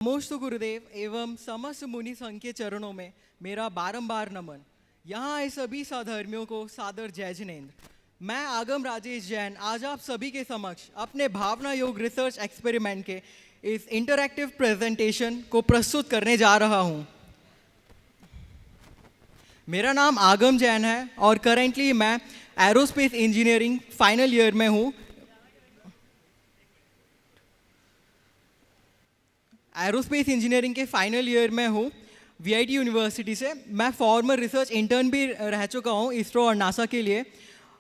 नमोस्तु गुरुदेव एवं समस्त मुनि संघ के चरणों में मेरा बारंबार नमन। यहाँ आए सभी साधर्मियों को सादर जय जिनेन्द्र। मैं आगम राजेश जैन आज आप सभी के समक्ष अपने भावना योग रिसर्च एक्सपेरिमेंट के इस इंटरैक्टिव प्रेजेंटेशन को प्रस्तुत करने जा रहा हूँ। मेरा नाम आगम जैन है और करेंटली मैं एरोस्पेस इंजीनियरिंग फाइनल ईयर में हूँ। एरोस्पेस इंजीनियरिंग के फाइनल ईयर में हूँ वीआईटी यूनिवर्सिटी से। मैं फॉर्मर रिसर्च इंटर्न भी रह चुका हूँ इसरो और नासा के लिए,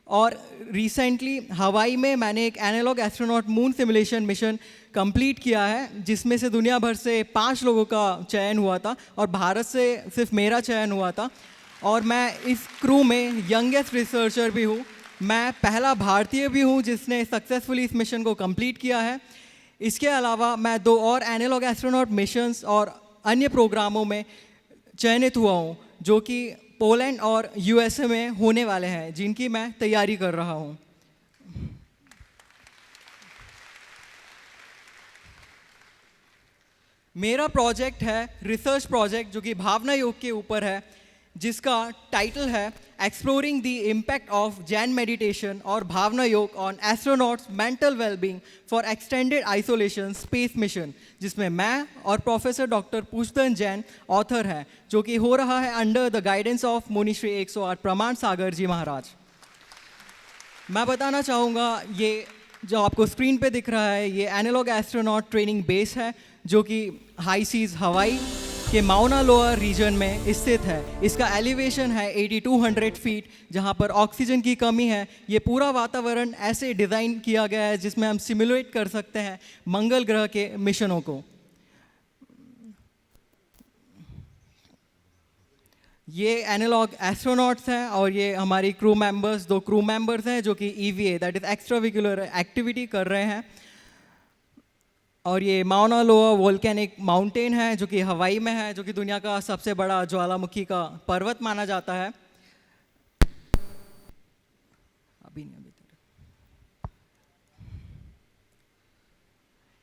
और रिसेंटली हवाई में मैंने एक analogue astronaut moon simulation mission complete किया है, जिसमें से दुनिया भर से 5 लोगों का चयन हुआ था और भारत से सिर्फ मेरा चयन हुआ था। और मैं इस क्रू में यंगेस्ट रिसर्चर भी हूँ। मैं पहला भारतीय भी हूँ जिसने सक्सेसफुली इस मिशन को कंप्लीट किया है। इसके अलावा मैं 2 और एनालॉग एस्ट्रोनॉट मिशंस और अन्य प्रोग्रामों में चयनित हुआ हूँ, जो कि पोलैंड और यूएसए में होने वाले हैं, जिनकी मैं तैयारी कर रहा हूँ। मेरा प्रोजेक्ट है रिसर्च प्रोजेक्ट जो कि भावना योग के ऊपर है, जिसका टाइटल है exploring the impact of Jain meditation और भावना योग on astronauts mental wellbeing for extended isolation space mission, जिसमें मैं और प्रोफेसर डॉक्टर पुष्पन जैन ऑथर हैं, जो कि हो रहा है अंडर द गाइडेंस ऑफ मुनिश्री 108 प्रमाण सागर जी महाराज। मैं बताना चाहूँगा, ये जो आपको स्क्रीन पे दिख रहा है ये एनालॉग एस्ट्रोनॉट ट्रेनिंग बेस है, जो कि हाई सीज हवाई के माउना लोअर रीजन में स्थित है। इसका एलिवेशन है 8200 फीट, जहाँ पर ऑक्सीजन की कमी है। ये पूरा वातावरण ऐसे डिज़ाइन किया गया है जिसमें हम सिमुलेट कर सकते हैं मंगल ग्रह के मिशनों को। ये एनालॉग एस्ट्रोनॉट्स हैं और ये हमारी क्रू मेंबर्स, 2 क्रू मेंबर्स हैं जो कि EVA दैट इज़ एक्स्ट्रावेहिकुलर एक्टिविटी कर रहे हैं। और ये माउना लोआ वोल्केनिक माउंटेन है जो कि हवाई में है, जो कि दुनिया का सबसे बड़ा ज्वालामुखी का पर्वत माना जाता है।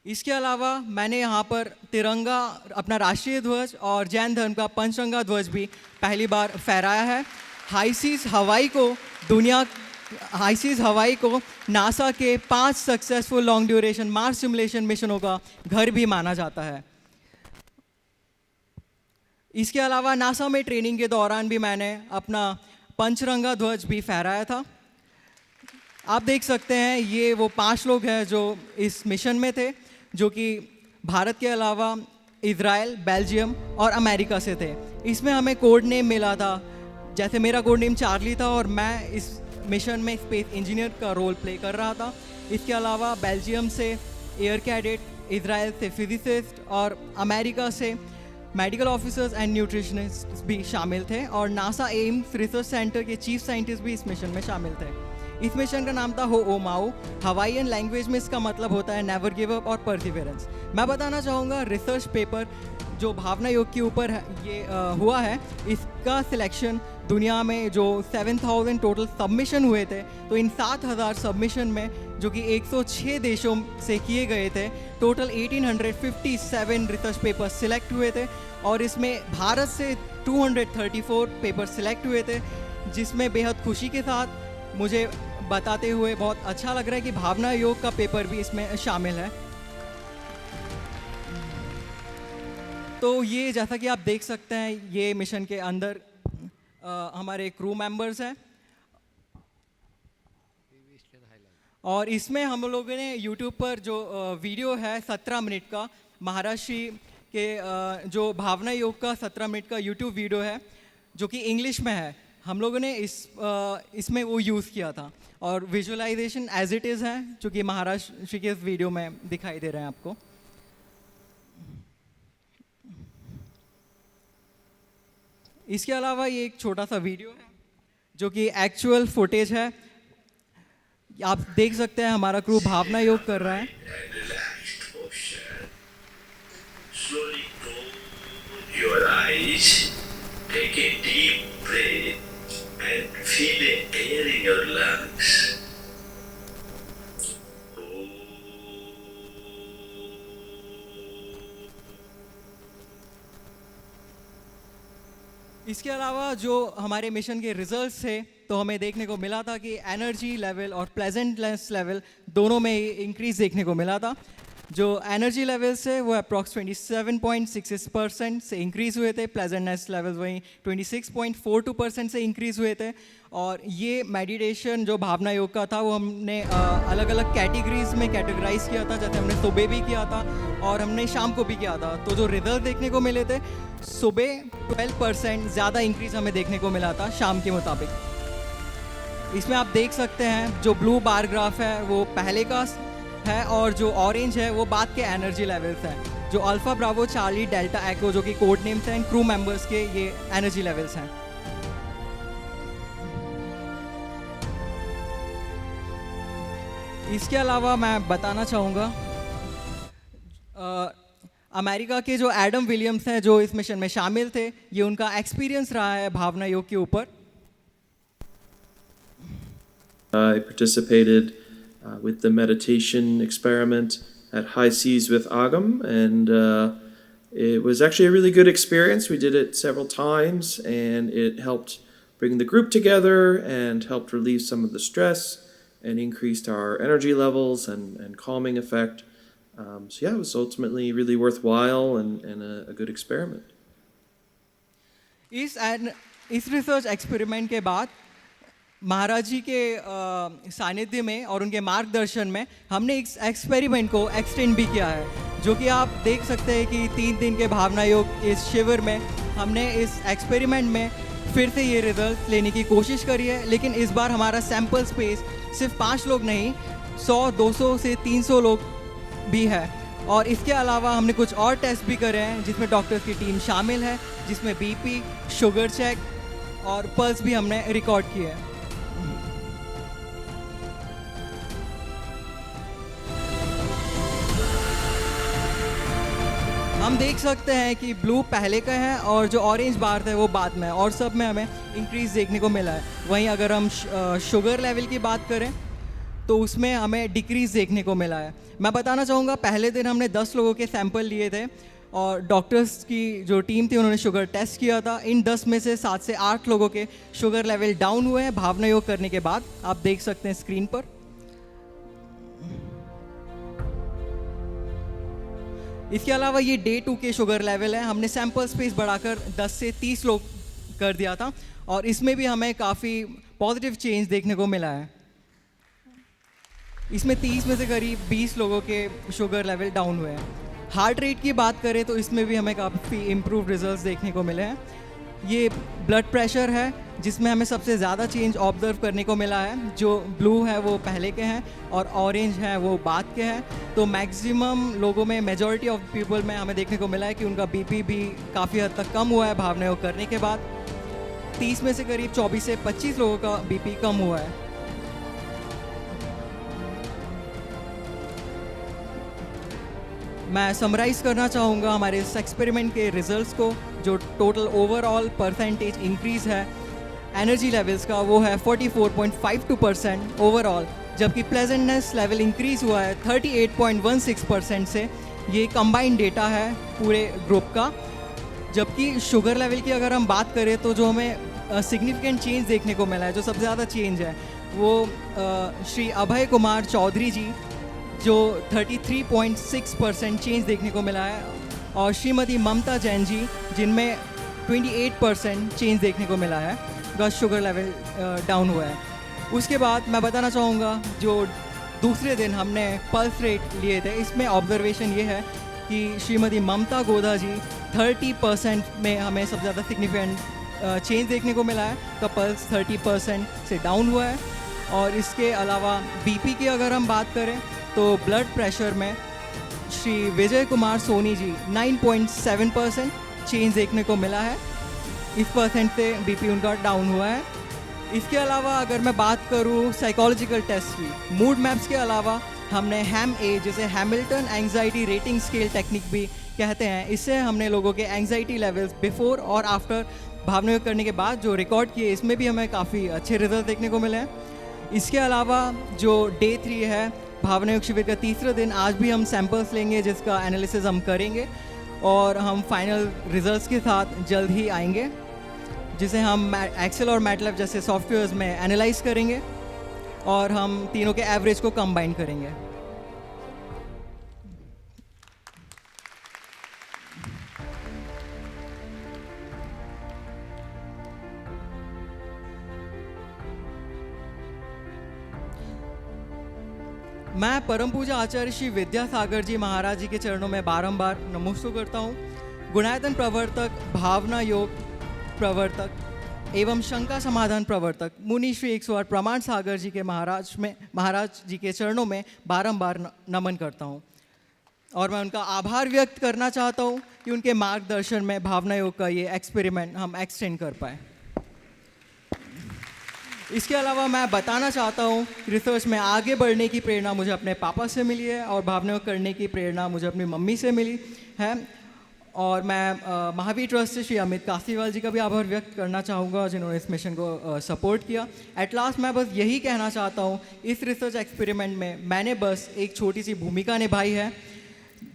इसके अलावा मैंने यहाँ पर तिरंगा, अपना राष्ट्रीय ध्वज और जैन धर्म का पंचरंगा ध्वज भी पहली बार फहराया है। हाईसीज हवाई को नासा के 5 successful long duration Mars simulation मिशनों का घर भी माना जाता है। इसके अलावा नासा में ट्रेनिंग के दौरान भी मैंने अपना पंचरंगा ध्वज भी फहराया था। आप देख सकते हैं ये वो 5 लोग हैं जो इस मिशन में थे, जो कि भारत के अलावा इजराइल, बेल्जियम और अमेरिका से थे। इसमें हमें कोड नेम मिला था, जैसे मेरा कोड नेम चार्ली था और मैं इस मिशन में स्पेस इंजीनियर का रोल प्ले कर रहा था। इसके अलावा बेल्जियम से एयर कैडेट, इजराइल से फिजिसिस्ट और अमेरिका से मेडिकल ऑफिसर्स एंड न्यूट्रिशनिस्ट भी शामिल थे, और नासा एम्स रिसर्च सेंटर के चीफ साइंटिस्ट भी इस मिशन में शामिल थे। इस मिशन का नाम था हो ओ माओ। हवाईयन लैंग्वेज में इसका मतलब होता है नेवर गिव अप और परसिवरेंस। मैं बताना चाहूँगा रिसर्च पेपर जो भावना योग के ऊपर ये हुआ है, इसका सिलेक्शन दुनिया में जो 7000 टोटल सबमिशन हुए थे, तो इन 7000 सबमिशन में जो कि 106 देशों से किए गए थे, टोटल 1857 रिसर्च पेपर सिलेक्ट हुए थे, और इसमें भारत से 234 पेपर सिलेक्ट हुए थे, जिसमें बेहद खुशी के साथ मुझे बताते हुए बहुत अच्छा लग रहा है कि भावना योग का पेपर भी इसमें शामिल है। तो ये जैसा कि आप देख सकते हैं, ये मिशन के अंदर हमारे क्रू मेंबर्स हैं, और इसमें हम लोगों ने यूट्यूब पर जो वीडियो है 17 मिनट का, महाराष्ट्र के जो भावना योग का 17 मिनट का यूट्यूब वीडियो है जो कि इंग्लिश में है, हम लोगों ने इसमें वो यूज़ किया था, और विजुअलाइजेशन एज इट इज़ है जो कि महाराष्ट्र के इस वीडियो में दिखाई दे रहे हैं आपको। इसके अलावा ये एक छोटा सा वीडियो है जो कि एक्चुअल फुटेज है। आप देख सकते हैं हमारा क्रू भावना योग कर रहा है। Take a deep breath and feel the air in your lungs. इसके अलावा जो हमारे मिशन के रिजल्ट्स थे तो हमें देखने को मिला था कि एनर्जी लेवल और प्लेजेंटनेस लेवल दोनों में इंक्रीज देखने को मिला था। जो एनर्जी लेवल्स है वो अप्रॉक्स 27.66% से इंक्रीज़ हुए थे, प्लेजेंटनेस लेवल वहीं 26.42% से इंक्रीज़ हुए थे। और ये मेडिटेशन जो भावना योग का था वो हमने अलग अलग कैटेगरीज में कैटेगराइज किया था, जैसे हमने सुबह भी किया था और हमने शाम को भी किया था। तो जो रिजल्ट देखने को मिले थे, सुबह 12% ज़्यादा इंक्रीज़ हमें देखने को मिला था शाम के मुताबिक। इसमें आप देख सकते हैं जो ब्लू बार ग्राफ है वो पहले का है और जो ऑरेंज है वो बाद के एनर्जी लेवल्स हैं। जो अल्फा ब्रावो चार्ली डेल्टा एको जो कि कोड नेम्स हैं क्रू मेंबर्स के, ये एनर्जी लेवल्स हैं। इसके अलावा मैं बताना चाहूँगा अमेरिका के जो एडम विलियम्स हैं जो इस मिशन में शामिल थे, ये उनका एक्सपीरियंस रहा है भावना योग के ऊपर। I participated with the meditation experiment at High Seas with Agam, and it was actually a really good experience. We did it several times, and it helped bring the group together and helped relieve some of the stress and increased our energy levels and calming effect. So yeah, it was ultimately really worthwhile and a good experiment. इस research experiment के बाद महाराज जी के सानिध्य में और उनके मार्गदर्शन में हमने इस एक्सपेरिमेंट को एक्सटेंड भी किया है, जो कि आप देख सकते हैं कि 3 दिन के भावना योग इस शिविर में हमने इस एक्सपेरिमेंट में फिर से ये रिजल्ट लेने की कोशिश करी है। लेकिन इस बार हमारा सैम्पल स्पेस सिर्फ 5 लोग नहीं, 100, 200 से 300 लोग भी है। और इसके अलावा हमने कुछ और टेस्ट भी करे हैं जिसमें डॉक्टर्स की टीम शामिल है, जिसमें बीपी, शुगर चेक और पल्स भी हमने रिकॉर्ड किए हैं। हम देख सकते हैं कि ब्लू पहले का है और जो ऑरेंज बार है वो बाद में है, और सब में हमें इंक्रीज देखने को मिला है। वहीं अगर हम शुगर लेवल की बात करें तो उसमें हमें डिक्रीज देखने को मिला है। मैं बताना चाहूँगा पहले दिन हमने 10 लोगों के सैंपल लिए थे और डॉक्टर्स की जो टीम थी उन्होंने शुगर टेस्ट किया था। इन 10 में से 7 से 8 लोगों के शुगर लेवल डाउन हुए हैं भावना योग करने के बाद, आप देख सकते हैं स्क्रीन पर। इसके अलावा ये डे 2 के शुगर लेवल है। हमने सैंपल स्पेस बढ़ाकर 10 से 30 लोग कर दिया था और इसमें भी हमें काफ़ी पॉजिटिव चेंज देखने को मिला है। इसमें 30 में से करीब 20 लोगों के शुगर लेवल डाउन हुए हैं। हार्ट रेट की बात करें तो इसमें भी हमें काफ़ी इम्प्रूव रिजल्ट्स देखने को मिले हैं। ये ब्लड प्रेशर है जिसमें हमें सबसे ज़्यादा चेंज ऑब्जर्व करने को मिला है। जो ब्लू है वो पहले के हैं और ऑरेंज है वो बाद के हैं। तो मैक्सिमम लोगों में, मेजॉरिटी ऑफ पीपल में हमें देखने को मिला है कि उनका बीपी भी काफ़ी हद तक कम हुआ है भावना योग करने के बाद। 30 में से करीब 24 से 25 लोगों का बीपी कम हुआ है। मैं समराइज़ करना चाहूँगा हमारे इस एक्सपेरिमेंट के रिजल्ट्स को। जो टोटल ओवरऑल परसेंटेज इंक्रीज़ है एनर्जी लेवल्स का वो है 44.52% ओवरऑल, जबकि प्लेजेंटनेस लेवल इंक्रीज़ हुआ है 38.16% से। ये कंबाइंड डेटा है पूरे ग्रुप का। जबकि शुगर लेवल की अगर हम बात करें तो जो हमें सिग्निफिकेंट चेंज देखने को मिला है, जो सबसे ज़्यादा चेंज है वो श्री अभय कुमार चौधरी जी, जो 33.6% चेंज देखने को मिला है, और श्रीमती ममता जैन जी जिनमें 28% चेंज देखने को मिला है, बस शुगर लेवल डाउन हुआ है। उसके बाद मैं बताना चाहूँगा जो दूसरे दिन हमने पल्स रेट लिए थे, इसमें ऑब्जर्वेशन ये है कि श्रीमती ममता गोधा जी 30% में हमें सबसे ज़्यादा सिग्निफिकेंट चेंज देखने को मिला है। का पल्स 30% से डाउन हुआ है। और इसके अलावा बीपी की अगर हम बात करें तो ब्लड प्रेशर में श्री विजय कुमार सोनी जी 9.7% चेंज देखने को मिला है। इस परसेंट से बीपी उनका डाउन हुआ है। इसके अलावा अगर मैं बात करूँ साइकोलॉजिकल टेस्ट की, मूड मैप्स के अलावा हमने HAM-A, जिसे Hamilton anxiety rating scale technique भी कहते हैं, इससे हमने लोगों के एंग्जाइटी लेवल्स बिफोर और आफ्टर भावना योग करने के बाद जो रिकॉर्ड किए, इसमें भी हमें काफ़ी अच्छे रिजल्ट देखने को मिले हैं। इसके अलावा जो डे 3 है भावना योग शिविर का तीसरा दिन, आज भी हम सैंपल्स लेंगे जिसका एनालिसिस हम करेंगे और हम फाइनल रिजल्ट्स के साथ जल्द ही आएंगे। जिसे हम एक्सेल और मैटलैब जैसे सॉफ्टवेयर्स में एनालाइज करेंगे और हम तीनों के एवरेज को कंबाइन करेंगे। मैं परम पूजा आचार्य श्री विद्यासागर जी महाराज जी के चरणों में बारंबार नमोस्तु करता हूँ। गुणायतन प्रवर्तक, भावना योग प्रवर्तक एवं शंका समाधान प्रवर्तक मुनि श्री 108 प्रमाण सागर जी के महाराज जी के चरणों में बारंबार नमन करता हूँ और मैं उनका आभार व्यक्त करना चाहता हूँ कि उनके मार्गदर्शन में भावना योग का ये एक्सपेरिमेंट हम एक्सटेंड कर पाए। इसके अलावा मैं बताना चाहता हूँ रिसर्च में आगे बढ़ने की प्रेरणा मुझे अपने पापा से मिली है और भावना योग करने की प्रेरणा मुझे अपनी मम्मी से मिली है। और मैं महावीर ट्रस्ट से श्री अमित कासीवाल जी का भी आभार व्यक्त करना चाहूँगा जिन्होंने इस मिशन को सपोर्ट किया। एट लास्ट मैं बस यही कहना चाहता हूँ, इस रिसर्च एक्सपेरिमेंट में मैंने बस एक छोटी सी भूमिका निभाई है।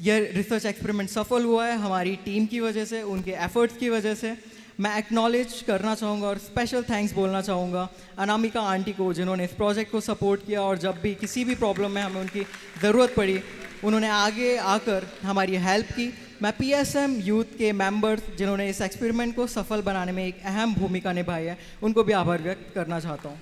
यह रिसर्च एक्सपेरिमेंट सफल हुआ है हमारी टीम की वजह से, उनके एफर्ट्स की वजह से। मैं एक्नॉलेज करना चाहूँगा और स्पेशल थैंक्स बोलना चाहूँगा अनामिका आंटी को, जिन्होंने इस प्रोजेक्ट को सपोर्ट किया और जब भी किसी भी प्रॉब्लम में हमें उनकी ज़रूरत पड़ी उन्होंने आगे आकर हमारी हेल्प की। मैं PSM यूथ के मेंबर्स जिन्होंने इस एक्सपेरिमेंट को सफल बनाने में एक अहम भूमिका निभाई है, उनको भी आभार व्यक्त करना चाहता हूँ।